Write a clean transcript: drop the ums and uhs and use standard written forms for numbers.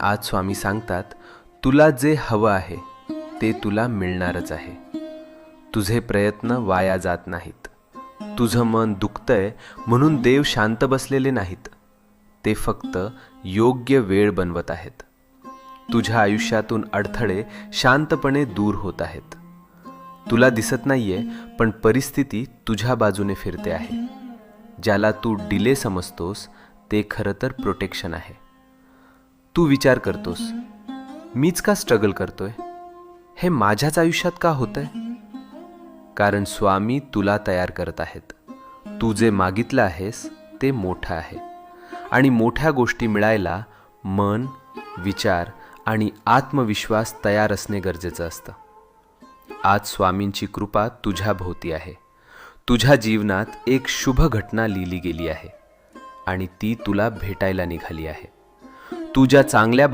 आज स्वामी सांगतात, तुला जे हवं आहे ते तुला मिळणारच आहे. तुझे प्रयत्न वाया जात नाहीत. तुझं मन दुखतंय म्हणून देव शांत बसलेले नाहीत. ते फक्त योग्य वेळ बनवत आहेत. तुझ्या आयुष्यातून अडथळे शांतपणे दूर होत आहेत. तुला दिसत नाहीये, पण परिस्थिती तुझ्या बाजूने फिरते आहे. ज्याला तू डिले समजतोस ते खरं तर प्रोटेक्शन आहे. तू विचार करतोस, मीच का स्ट्रगल करतोय, हे माझ्याच आयुष्यात का होतंय? कारण स्वामी तुला तयार करत आहेत. तू जे मागितलं आहेस ते मोठं आहे, आणि मोठ्या गोष्टी मिळायला मन, विचार आणि आत्मविश्वास तयार असणे गरजेचं असतं. आज स्वामींची कृपा तुझ्या भोवती आहे. तुझ्या जीवनात एक शुभ घटना लिहिली गेली आहे, आणि ती तुला भेटायला निघाली आहे. तू ज्या चांगल्या